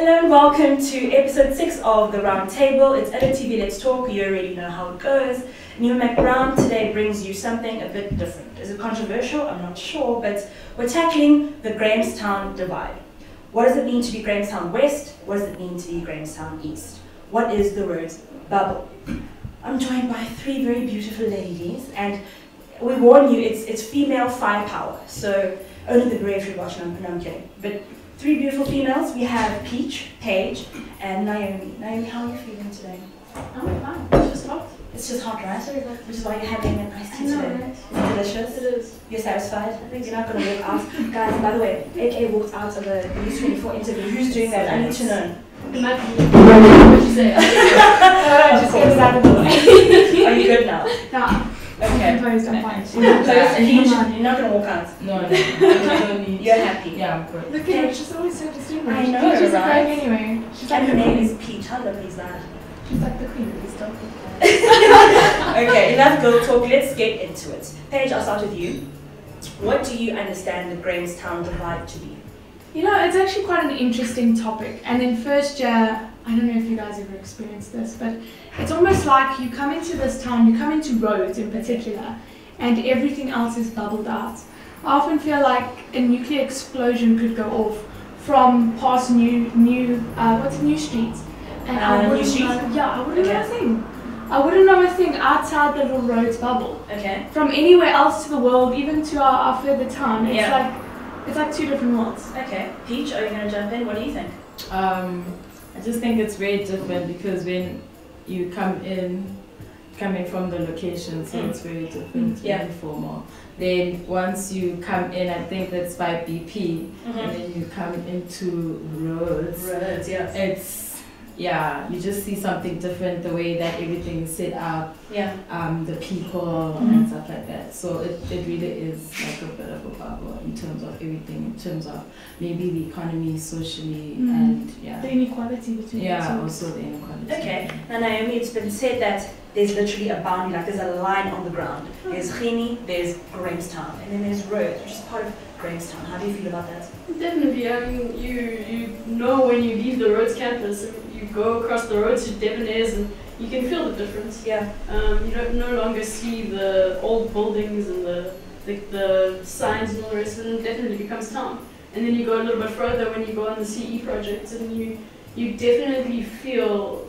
Hello and welcome to episode 6 of The Round Table. It's LOTv Let's Talk. You already know how it goes. Anima McBrown today brings you something a bit different. Is it controversial? I'm not sure, but we're tackling the Grahamstown divide. What does it mean to be Grahamstown West? What does it mean to be Grahamstown East? What is the Rhodes bubble? I'm joined by 3 very beautiful ladies, and we warn you, it's female firepower. So only the brave should watch. No, I'm kidding. But 3 beautiful females. We have Peach, Paige, and Naomi. Naomi, how are you feeling today? I'm fine. It's just hot. It's just hot, right? Which is why you're having an iced tea today. Right? It's delicious. It is. You're satisfied? I think you're not going to walk out. Guys, by the way, AK walked out of the News 24 interview. Who's doing that? I need to know. It might be. What you say? Just get it out of the way. Are you good now? No. Okay. I'm fine. Peach, you're not going to walk out. No, no. You're happy. Yeah, I'm good. Look at her, she's always so distinguished. I know, Peach is right? great anyway. She's like And her the name queen. is Peach. How lovely is that? She's like the queen of this stuff. Okay, enough girl talk. Let's get into it. Paige, I'll start with you. What do you understand the Grahamstown divide to be? You know, it's actually quite an interesting topic. And in first year, I don't know if you guys ever experienced this, but it's almost like you come into this town, you come into Rhodes in particular, and everything else is bubbled out. I often feel like a nuclear explosion could go off from past new streets. And I wouldn't know, yeah, I wouldn't know a thing. I wouldn't know a thing outside the little Rhodes bubble. Okay. From anywhere else to the world, even to our further town, it's like 2 different worlds. Okay. Peach, are you going to jump in? What do you think? I just think it's very different because when you come in from the location, so it's very different, very formal. Then once you come in, I think that's by BP, and then you come into Rhodes. Rhodes, yes. It's, you just see something different, the way that everything is set up, the people and stuff like that. So it really is like a bit of a bubble in terms of everything, in terms of maybe the economy, socially, and the inequality between the two. Also the inequality. Okay. Now Naomi, it's been said that there's literally a boundary, like there's a line on the ground. There's Rhini, there's Grahamstown, and then there's Rhodes, which is part of Grahamstown. How do you feel about that? Definitely. I mean, you know when you leave the Rhodes campus, you go across the road to Debonair's and you can feel the difference. Yeah. You don't no longer see the old buildings and the signs and all the rest, and it definitely becomes town. And then you go a little bit further when you go on the CE project, and you definitely feel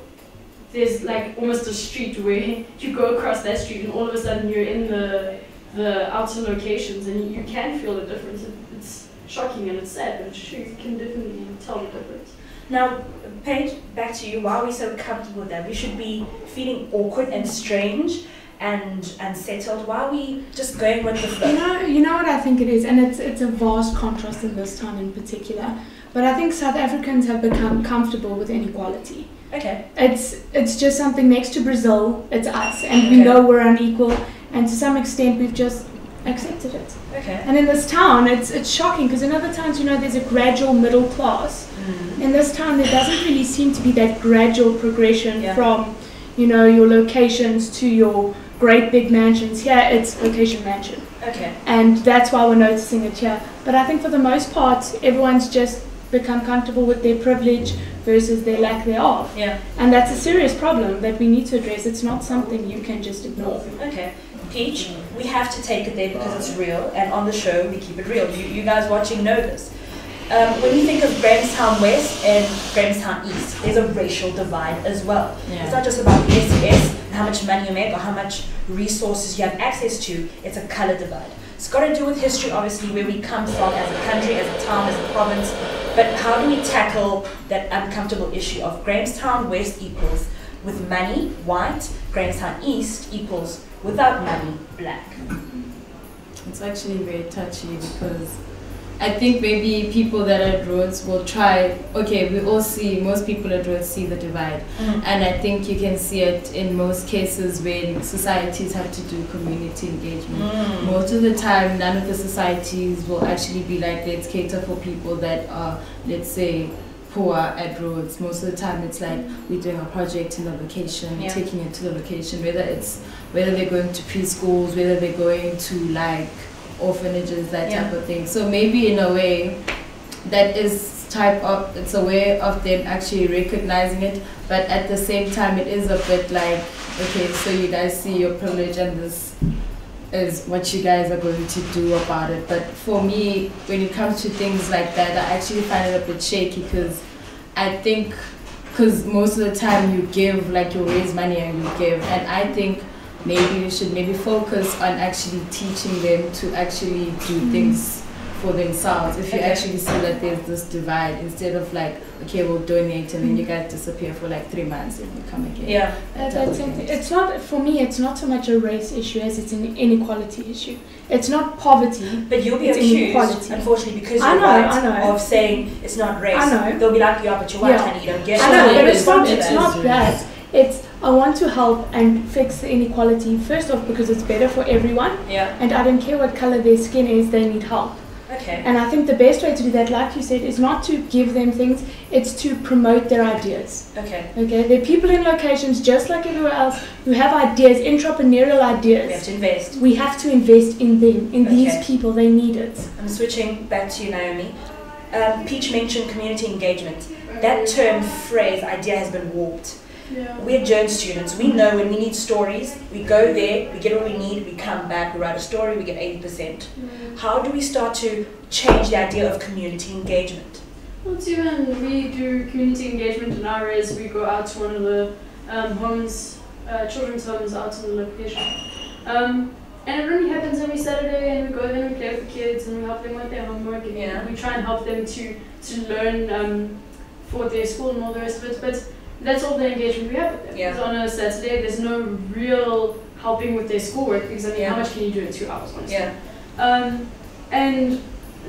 there's like almost a street where you go across that street and all of a sudden you're in the outer locations, and you can feel the difference. It's shocking and it's sad, but it's true. You can definitely tell the difference. Now, Paige, back to you. Why are we so comfortable with that? We should be feeling awkward and strange and unsettled. Why are we just going with the flow? You know what I think it is, and it's a vast contrast in this town in particular. But I think South Africans have become comfortable with inequality. Okay. It's just something next to Brazil. It's us, and we know we're unequal, and to some extent we've just accepted it. Okay. And in this town, it's shocking because in other towns, there's a gradual middle class. In this town, there doesn't really seem to be that gradual progression from, your locations to your great big mansions. Here, it's location mansion. Okay. And that's why we're noticing it here. But I think for the most part, everyone's just become comfortable with their privilege versus their lack thereof. Yeah. And that's a serious problem that we need to address. It's not something you can just ignore. Okay. Peach, we have to take it there because it's real, and on the show we keep it real. You guys watching know this. When you think of Grahamstown West and Grahamstown East, there's a racial divide as well. Yeah. It's not just about SES and how much money you make or how much resources you have access to, it's a color divide. It's got to do with history, obviously, where we come from as a country, as a town, as a province, but how do we tackle that uncomfortable issue of Grahamstown West equals with money, white, Grahamstown East equals without money, black? It's actually very touchy because I think maybe people that are at Rhodes will try, most people at Rhodes see the divide. And I think you can see it in most cases when societies have to do community engagement. Most of the time, none of the societies will actually be like, let's cater for people that are, let's say, poor at Rhodes. Most of the time it's like we're doing a project in the location, taking it to the location, whether they're going to preschools, whether they're going to like orphanages, that type of thing. So maybe in a way that is it's a way of them actually recognizing it, but at the same time it is a bit like, okay, so you guys see your privilege and this is what you guys are going to do about it. But for me, when it comes to things like that, I actually find it a bit shaky, because I think, because most of the time you give, like you raise money and you give, and I think maybe you should focus on actually teaching them to actually do things for themselves. If you actually see that there's this divide, instead of like, okay, we'll donate and then you guys disappear for like 3 months and you come again. Yeah, it's not, for me, it's not so much a race issue as it's an inequality issue. It's not poverty. But you'll be accused, unfortunately, because you're white, of saying it's not race. I know. They'll be like, yeah, but you're white, honey, you don't get it. I know, but it's not that. It's, I want to help and fix the inequality, first off, because it's better for everyone. Yeah. And I don't care what color their skin is, they need help. Okay. And I think the best way to do that, like you said, is not to give them things, it's to promote their ideas. Okay. Okay, there are people in locations just like everywhere else who have ideas, entrepreneurial ideas. We have to invest. We have to invest in them, in these people, they need it. I'm switching back to you, Naomi. Peach mentioned community engagement. That term, phrase, idea has been warped. Yeah. We're Jones students. We know when we need stories, we go there, we get what we need, we come back, we write a story, we get 80%. How do we start to change the idea of community engagement? Well, it's even, we do community engagement in our res. We go out to one of the homes, children's homes out in the location. And it really happens every Saturday, and we go there and we play with the kids and we help them with their homework, and we try and help them to learn for their school and all the rest of it. But that's all the engagement we have with them. Because on a Saturday, there's no real helping with their schoolwork, because I mean, how much can you do in 2 hours, honestly? And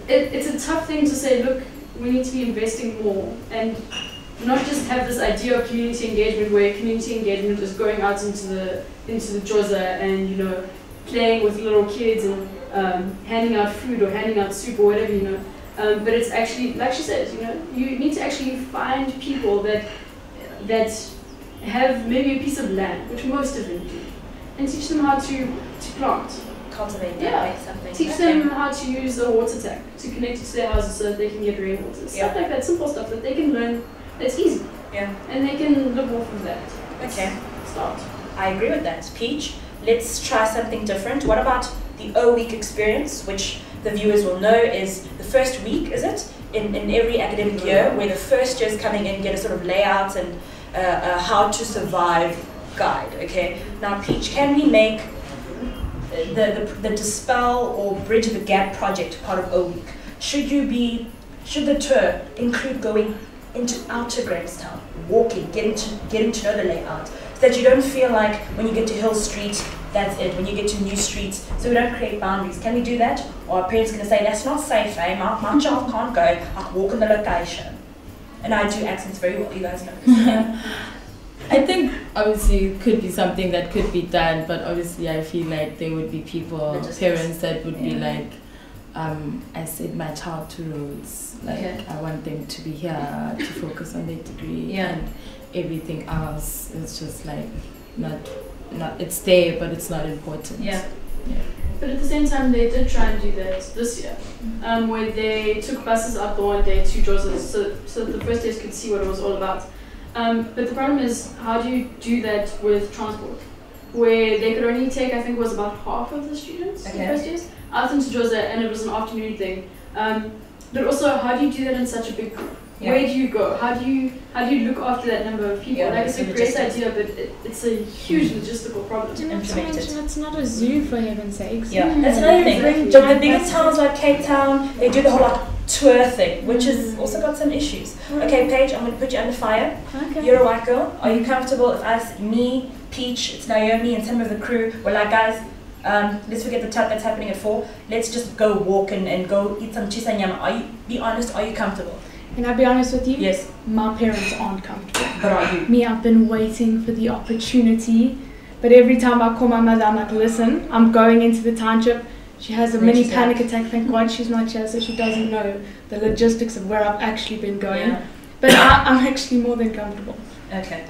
it's a tough thing to say, look, we need to be investing more, and not just have this idea of community engagement, where community engagement is going out into the Joza and, you know, playing with little kids and handing out food or handing out soup or whatever, you know. But it's actually, like she says, you know, you need to actually find people that have maybe a piece of land, which most of them do, and teach them how to plant. Cultivate that, make something. Teach them how to use a water tank to connect it to their houses so that they can get rainwater. Stuff like that, simple stuff that they can learn, that's easy. Yeah. And they can live off of that. Okay. Start. I agree with that. Peach, let's try something different. What about the O-Week experience, which the viewers will know is the first week, is it? In every academic year, where the first years coming in get a sort of layout and how to survive guide. Okay. Now, Peach, can we make the dispel or bridge the gap project part of O-Week? Should the tour include going into outer Grahamstown, walking, getting to know the layout, so that you don't feel like when you get to Hill Street, that's it, when you get to new streets, so we don't create boundaries? Can we do that? Or are parents going to say, that's not safe, eh? My child can't go, I can walk in the location. And I do accents very well, you guys know. I think obviously it could be something that could be done, but obviously I feel like there would be parents that would be like, I sent my child to Rhodes, like I want them to be here to focus on their degree, and everything else is just like not it's there, but it's not important. But at the same time, they did try and do that this year, where they took buses up the one day to Joza, so the first days could see what it was all about. But the problem is, how do you do that with transport? Where they could only take, I think it was about half of the students the first days out into Joza, and it was an afternoon thing. But also, how do you do that in such a big group? Where do you go? How do you look after that number of people? Like, it's a great idea, but it's a huge logistical problem to implement it. It's not a zoo, for heaven's sakes. That's another thing. The biggest towns like Cape Town, they do the whole tour thing, which has also got some issues. Okay, Paige, I'm going to put you under fire. Okay. You're a white girl. Are you comfortable if us, me, Peach, it's Naomi, and some of the crew, we're like, guys, let's forget the tut that's happening at 4. Let's just go walk and go eat some chisanyama. Be honest, are you comfortable? Can I be honest with you? Yes. My parents aren't comfortable. But are you? Me, I've been waiting for the opportunity. But every time I call my mother, I'm like, listen, I'm going into the township. She has a mini panic attack. Thank God she's not here, so she doesn't know the logistics of where I've actually been going. But I'm actually more than comfortable. Okay.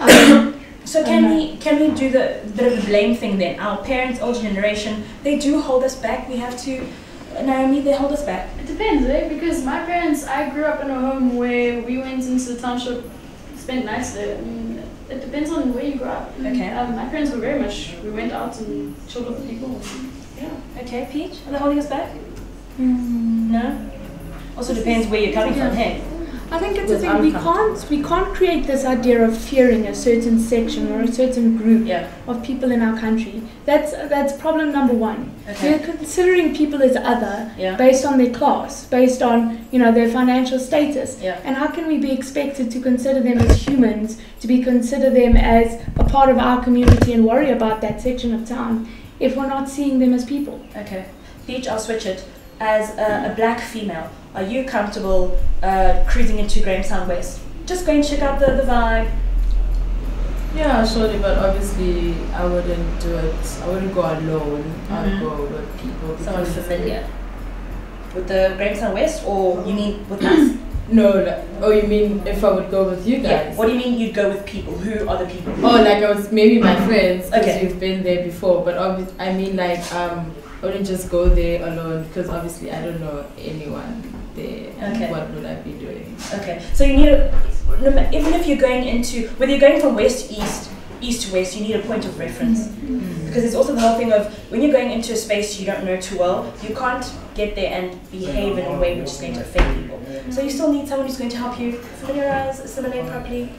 So can we do the bit of the blame thing then? Our parents, older generation, they do hold us back. We have to Naomi, they hold us back. It depends, eh? Because my parents, I grew up in a home where we went into the township, spent nights there. I mean, it depends on where you grew up. Okay. My parents were very much, we went out and chilled with the people. Yeah. Okay, Peach, are they holding us back? No? Also depends where you're coming from, hey? I think it's a thing, we can't create this idea of fearing a certain section or a certain group of people in our country. That's problem number one. Okay. We're considering people as other Yeah. based on their class, based on their financial status. Yeah. And how can we be expected to consider them as humans, to consider them as a part of our community and worry about that section of town if we're not seeing them as people? Okay. Peach, I'll switch it. As a black female, are you comfortable cruising into Grahamstown West? Just going to check out the vibe? Yeah, surely, but obviously I wouldn't do it. I wouldn't go alone. I'd go with people. Someone familiar. With the Grahamstown West, or you mean with us? No, you mean if I would go with you guys? Yeah. What do you mean you'd go with people? Who are the people? Oh, like I was maybe my friends, because Okay. we've been there before. But I mean like I wouldn't just go there alone, because obviously I don't know anyone there. Okay. What would I be doing? Okay, so you need even if you're going into, whether you're going from west to east to west, you need a point of reference. Because it's also the whole thing of, when you're going into a space you don't know too well, you can't get there and behave in a way which is going to offend people. So you still need someone who's going to help you familiarize, assimilate properly,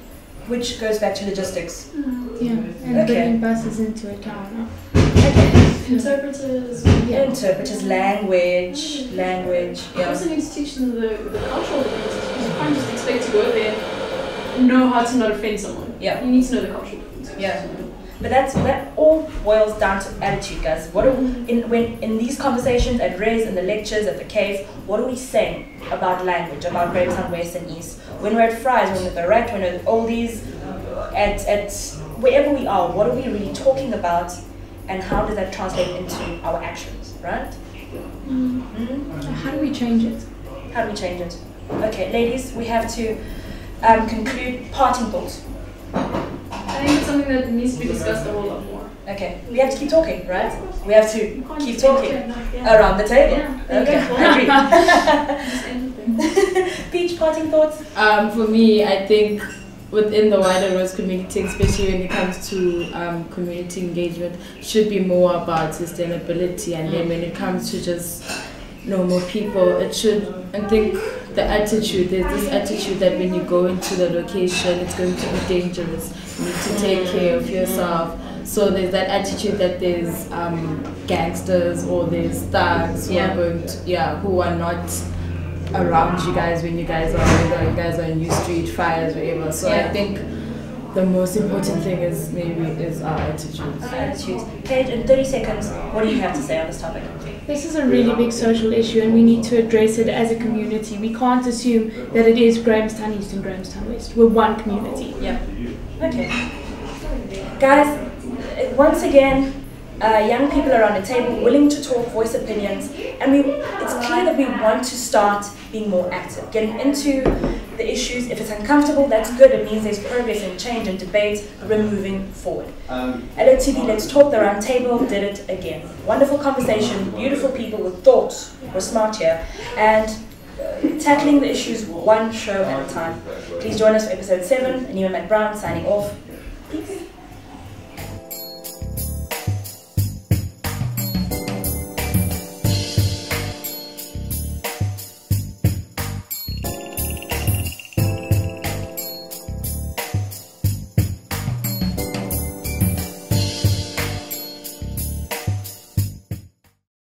which goes back to logistics. Yeah, and bringing buses into a town. Okay. Interpreters. Interpreters, language. You also need to teach them the cultural differences. You can't just expect to go there and know how to not offend someone. Yeah. You need to know the cultural differences. Yeah. But that all boils down to attitude, guys. What are in these conversations at Res, in the lectures, at the cave, what are we saying about language, about Grahamstown West and East? When we're at Fry's, when we're at the Rat, when we're at Oldies, at wherever we are, what are we really talking about, and how does that translate into our actions, right? How do we change it? How do we change it? Okay, ladies, we have to conclude parting thoughts. I think it's something that needs to be discussed a whole lot more. Okay, we have to keep talking, right? We have to keep talking Yeah. around the table. Yeah. Okay, I agree. Peach, parting thoughts? For me, I think within the wider Rhodes community, especially when it comes to community engagement, should be more about sustainability, and then when it comes to just normal people, it should, I think the attitude, there's this attitude that when you go into the location, it's going to be dangerous. You need to take care of yourself. So there's that attitude that there's gangsters or there's thugs who are going to, who are not around you guys when you guys are in your street fires, whatever. So I think the most important thing is our attitudes. Attitudes. Kate, in 30 seconds, what do you have to say on this topic? This is a really big social issue, and we need to address it as a community. We can't assume that it is Grahamstown East and Grahamstown West. We're one community. Yeah. Okay. Guys, once again, young people around the table willing to talk, voice opinions, and it's clear that we want to start being more active, getting into the issues. If it's uncomfortable, that's good. It means there's progress and change and debate, but we're moving forward. LOTv, Let's Talk, the round table did it again. Wonderful conversation, beautiful people with thoughts. We're smart here. And tackling the issues one show at a time. Please join us for episode 7. Anima, McBrown signing off.